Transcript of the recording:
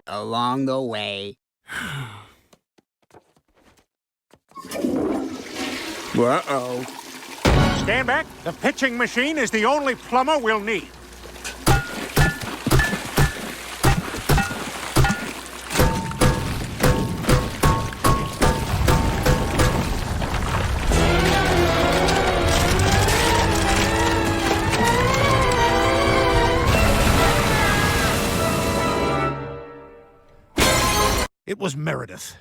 along the way. Uh-oh. Stand back. The pitching machine is the only plumber we'll need. It was Meredith.